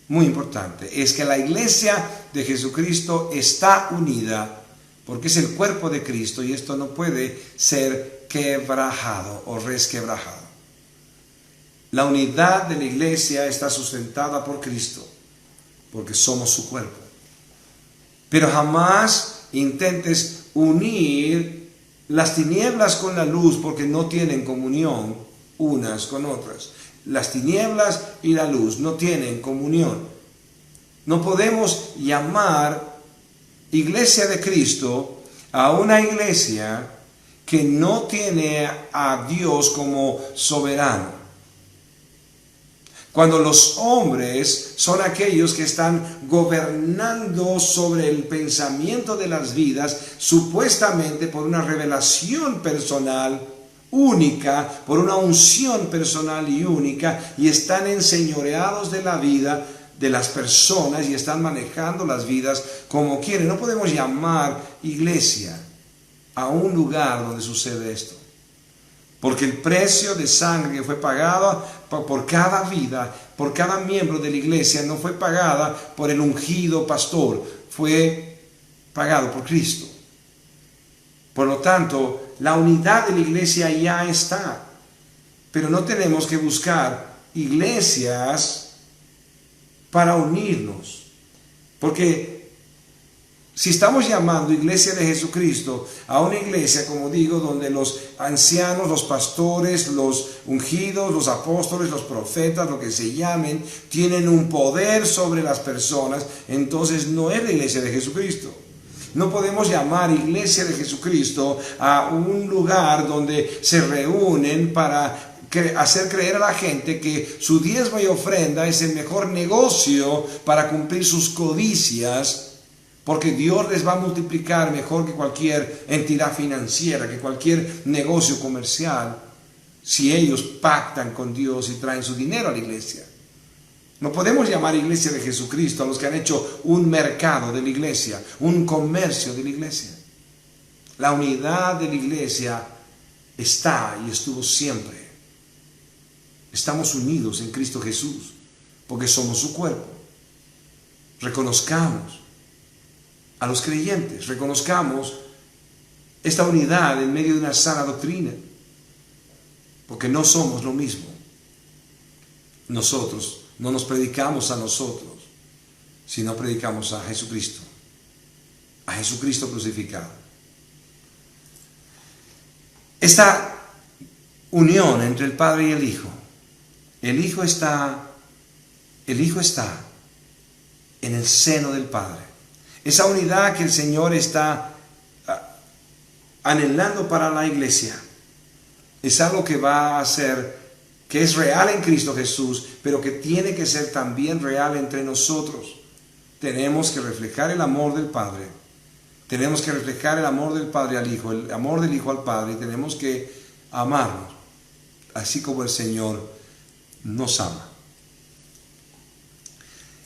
muy importante, es que la iglesia de Jesucristo está unida porque es el cuerpo de Cristo y esto no puede ser quebrajado o resquebrajado. La unidad de la iglesia está sustentada por Cristo porque somos su cuerpo. Pero jamás intentes unir las tinieblas con la luz, porque no tienen comunión unas con otras. Las tinieblas y la luz no tienen comunión. No podemos llamar iglesia de Cristo a una iglesia que no tiene a Dios como soberano. Cuando los hombres son aquellos que están gobernando sobre el pensamiento de las vidas, supuestamente por una revelación personal única, por una unción personal y única, y están enseñoreados de la vida de las personas y están manejando las vidas como quieren. No podemos llamar iglesia a un lugar donde sucede esto, porque el precio de sangre que fue pagado por cada vida, por cada miembro de la iglesia, no fue pagada por el ungido pastor, fue pagado por Cristo. Por lo tanto, la unidad de la iglesia ya está, pero no tenemos que buscar iglesias para unirnos, porque si estamos llamando iglesia de Jesucristo a una iglesia, como digo, donde los ancianos, los pastores, los ungidos, los apóstoles, los profetas, lo que se llamen, tienen un poder sobre las personas, entonces no es la iglesia de Jesucristo. No podemos llamar iglesia de Jesucristo a un lugar donde se reúnen para hacer creer a la gente que su diezmo y ofrenda es el mejor negocio para cumplir sus codicias, porque Dios les va a multiplicar mejor que cualquier entidad financiera, que cualquier negocio comercial, si ellos pactan con Dios y traen su dinero a la iglesia. No podemos llamar iglesia de Jesucristo a los que han hecho un mercado de la iglesia, un comercio de la iglesia. La unidad de la iglesia está y estuvo siempre. Estamos unidos en Cristo Jesús, porque somos su cuerpo. Reconozcamos a los creyentes, reconozcamos esta unidad en medio de una sana doctrina, porque no somos lo mismo. Nosotros no nos predicamos a nosotros, sino predicamos a Jesucristo crucificado. Esta unión entre el Padre y el Hijo está en el seno del Padre. Esa unidad que el Señor está anhelando para la iglesia es algo que va a ser, que es real en Cristo Jesús, pero que tiene que ser también real entre nosotros. Tenemos que reflejar el amor del Padre. Tenemos que reflejar el amor del Padre al Hijo, el amor del Hijo al Padre, y tenemos que amarnos, así como el Señor nos ama.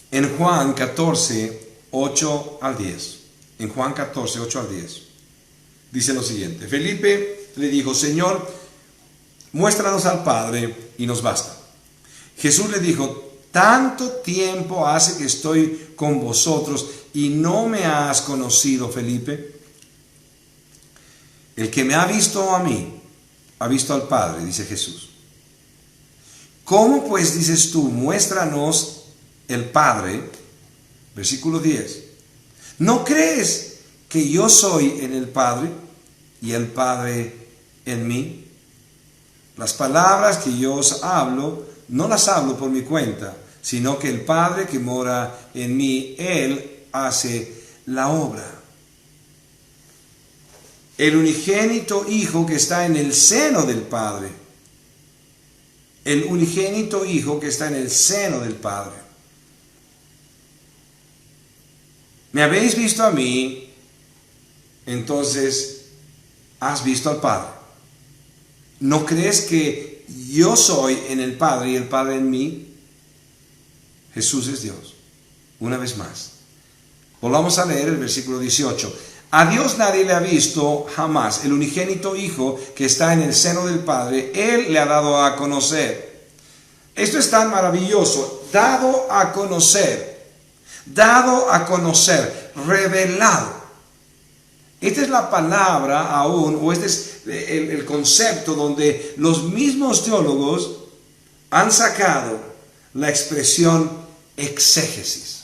En Juan 14, 8 al 10. En Juan 14, 8 al 10. Dice lo siguiente. Felipe le dijo: Señor, muéstranos al Padre y nos basta. Jesús le dijo: tanto tiempo hace que estoy con vosotros y no me has conocido, Felipe. El que me ha visto a mí, ha visto al Padre, dice Jesús. ¿Cómo pues dices tú, muéstranos el Padre? Versículo 10. ¿No crees que yo soy en el Padre y el Padre en mí? Las palabras que yo os hablo, no las hablo por mi cuenta, sino que el Padre que mora en mí, Él hace la obra. El unigénito Hijo que está en el seno del Padre. El unigénito Hijo que está en el seno del Padre. Me habéis visto a mí, entonces has visto al Padre. ¿No crees que yo soy en el Padre y el Padre en mí? Jesús es Dios. Una vez más. Volvamos a leer el versículo 18. A Dios nadie le ha visto jamás. El unigénito Hijo que está en el seno del Padre, Él le ha dado a conocer. Esto es tan maravilloso. Dado a conocer. Dado a conocer, revelado. Esta es la palabra aún, o este es el concepto donde los mismos teólogos han sacado la expresión exégesis.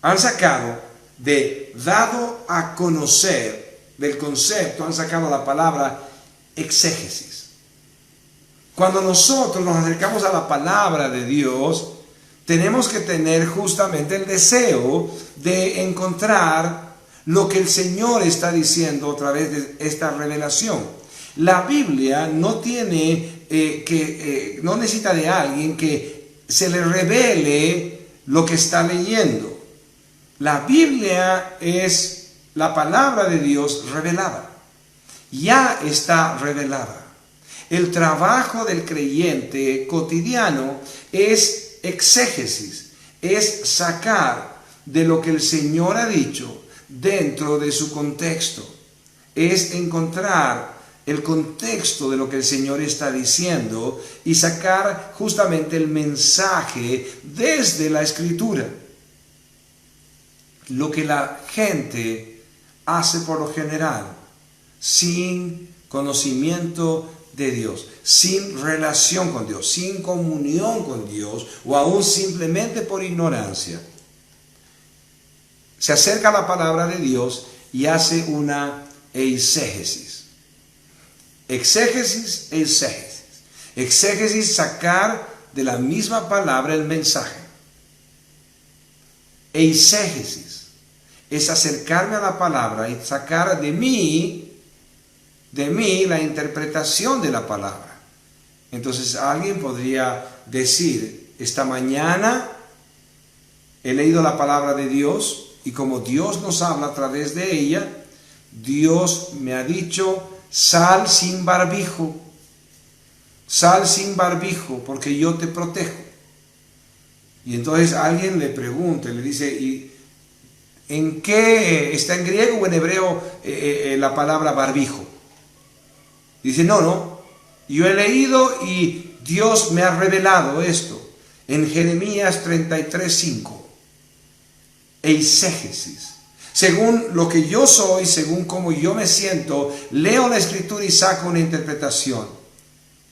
Han sacado de dado a conocer, del concepto han sacado la palabra exégesis. Cuando nosotros nos acercamos a la palabra de Dios, tenemos que tener justamente el deseo de encontrar lo que el Señor está diciendo a través de esta revelación. La Biblia no tiene no necesita de alguien que se le revele lo que está leyendo. La Biblia es la palabra de Dios revelada. Ya está revelada. El trabajo del creyente cotidiano es exégesis, es sacar de lo que el Señor ha dicho dentro de su contexto, es encontrar el contexto de lo que el Señor está diciendo y sacar justamente el mensaje desde la Escritura. Lo que la gente hace por lo general, sin conocimiento de Dios, sin relación con Dios, sin comunión con Dios, o aún simplemente por ignorancia, se acerca a la palabra de Dios y hace una eisegesis. Exégesis, eisegesis. Exégesis, sacar de la misma palabra el mensaje. Eisegesis es acercarme a la palabra y sacar de mí la interpretación de la palabra. Entonces alguien podría decir, esta mañana he leído la palabra de Dios y como Dios nos habla a través de ella, Dios me ha dicho, sal sin barbijo, porque yo te protejo. Y entonces alguien le pregunta, le dice, ¿y en qué está en griego o en hebreo la palabra barbijo? Dice, no, yo he leído y Dios me ha revelado esto en Jeremías 33:5. Eisegesis. Según lo que yo soy, según cómo yo me siento, leo la Escritura y saco una interpretación.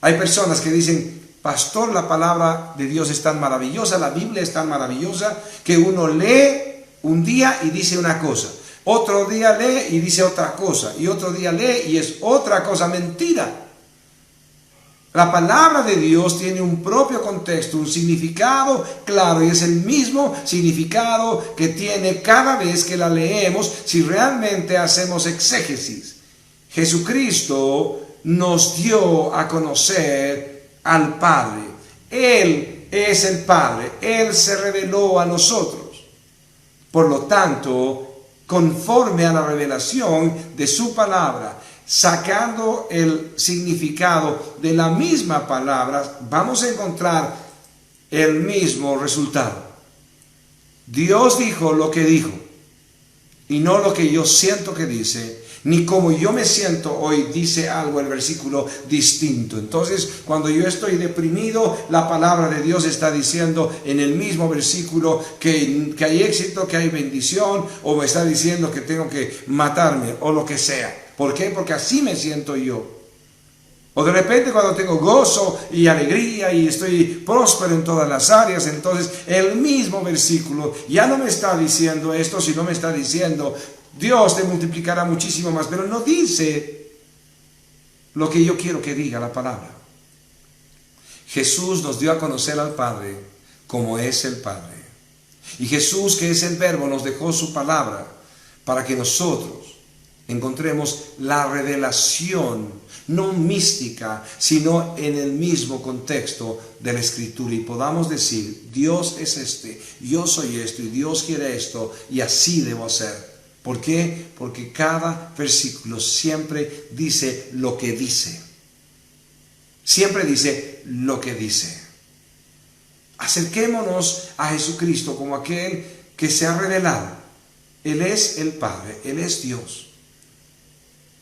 Hay personas que dicen, pastor, la palabra de Dios es tan maravillosa, la Biblia es tan maravillosa, que uno lee un día y dice una cosa, otro día lee y dice otra cosa, y otro día lee y es otra cosa. Mentira. La palabra de Dios tiene un propio contexto, un significado claro, y es el mismo significado que tiene cada vez que la leemos si realmente hacemos exégesis. Jesucristo nos dio a conocer al Padre. Él es el Padre, Él se reveló a nosotros. Por lo tanto, conforme a la revelación de su palabra, sacando el significado de la misma palabra, vamos a encontrar el mismo resultado. Dios dijo lo que dijo, y no lo que yo siento que dice, ni como yo me siento hoy dice algo el versículo distinto. Entonces, cuando yo estoy deprimido, la palabra de Dios está diciendo en el mismo versículo que hay éxito, que hay bendición, o me está diciendo que tengo que matarme, o lo que sea. ¿Por qué? Porque así me siento yo. O de repente cuando tengo gozo y alegría y estoy próspero en todas las áreas, entonces el mismo versículo ya no me está diciendo esto, sino me está diciendo, Dios te multiplicará muchísimo más, pero no dice lo que yo quiero que diga la palabra. Jesús nos dio a conocer al Padre como es el Padre. Y Jesús, que es el Verbo, nos dejó su palabra para que nosotros encontremos la revelación, no mística, sino en el mismo contexto de la Escritura y podamos decir, Dios es este, yo soy esto y Dios quiere esto y así debo hacer. ¿Por qué? Porque cada versículo siempre dice lo que dice. Siempre dice lo que dice. Acerquémonos a Jesucristo como aquel que se ha revelado. Él es el Padre, Él es Dios.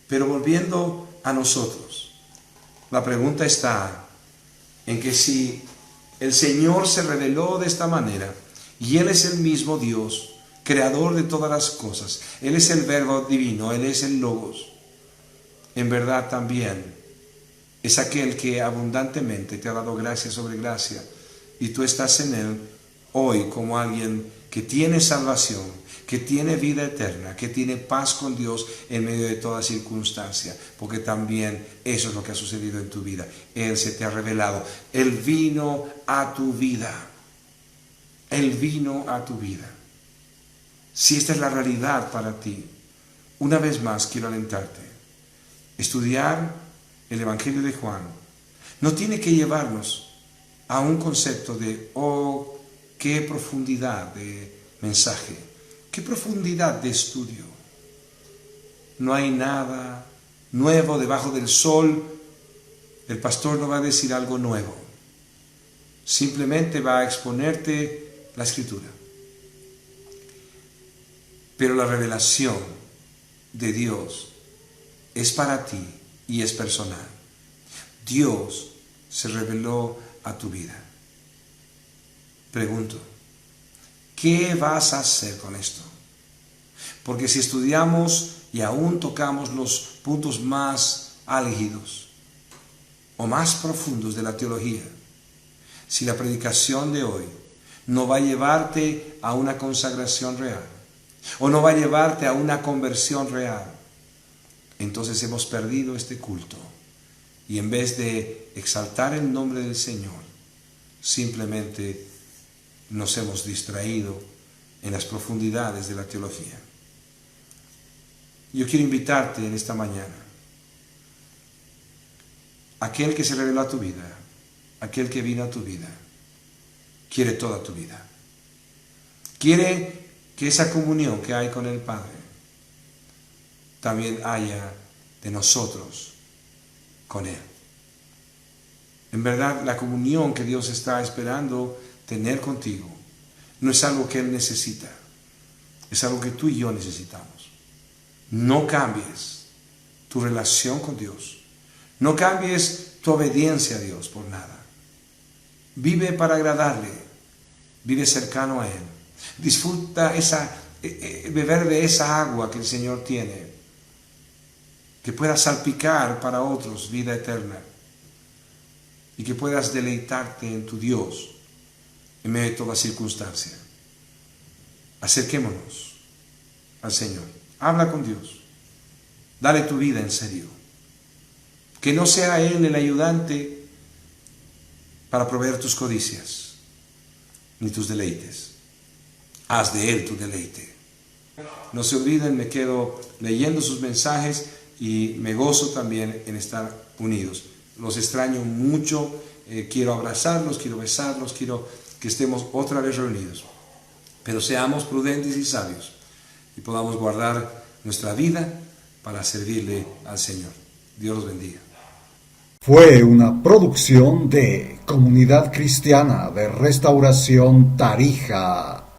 Pero volviendo a nosotros, la pregunta está en que si el Señor se reveló de esta manera y Él es el mismo Dios, creador de todas las cosas, Él es el Verbo divino, Él es el Logos, en verdad también es aquel que abundantemente te ha dado gracia sobre gracia y tú estás en Él hoy como alguien que tiene salvación, que tiene vida eterna, que tiene paz con Dios en medio de toda circunstancia, porque también eso es lo que ha sucedido en tu vida. Él se te ha revelado. Él vino a tu vida. Él vino a tu vida. Si esta es la realidad para ti, una vez más quiero alentarte. Estudiar el Evangelio de Juan no tiene que llevarnos a un concepto de, oh, qué profundidad de mensaje, qué profundidad de estudio. No hay nada nuevo debajo del sol. El pastor no va a decir algo nuevo. Simplemente va a exponerte la Escritura. Pero la revelación de Dios es para ti y es personal. Dios se reveló a tu vida. Pregunto, ¿qué vas a hacer con esto? Porque si estudiamos y aún tocamos los puntos más álgidos o más profundos de la teología, si la predicación de hoy no va a llevarte a una consagración real o no va a llevarte a una conversión real, entonces hemos perdido este culto. Y en vez de exaltar el nombre del Señor, simplemente nos hemos distraído en las profundidades de la teología. Yo quiero invitarte en esta mañana. Aquel que se reveló a tu vida, aquel que vino a tu vida, quiere toda tu vida. Quiere que esa comunión que hay con el Padre también haya de nosotros con Él. En verdad, la comunión que Dios está esperando tener contigo no es algo que Él necesita, es algo que tú y yo necesitamos. No cambies tu relación con Dios, no cambies tu obediencia a Dios por nada. Vive para agradarle, vive cercano a Él, disfruta beber de esa agua que el Señor tiene, que puedas salpicar para otros vida eterna y que puedas deleitarte en tu Dios en medio de toda circunstancia. Acerquémonos al Señor. Habla con Dios. Dale tu vida en serio. Que no sea Él el ayudante para proveer tus codicias ni tus deleites. Haz de Él tu deleite. No se olviden, me quedo leyendo sus mensajes y me gozo también en estar unidos. Los extraño mucho, quiero abrazarlos, quiero besarlos, quiero que estemos otra vez reunidos. Pero seamos prudentes y sabios y podamos guardar nuestra vida para servirle al Señor. Dios los bendiga. Fue una producción de Comunidad Cristiana de Restauración Tarija.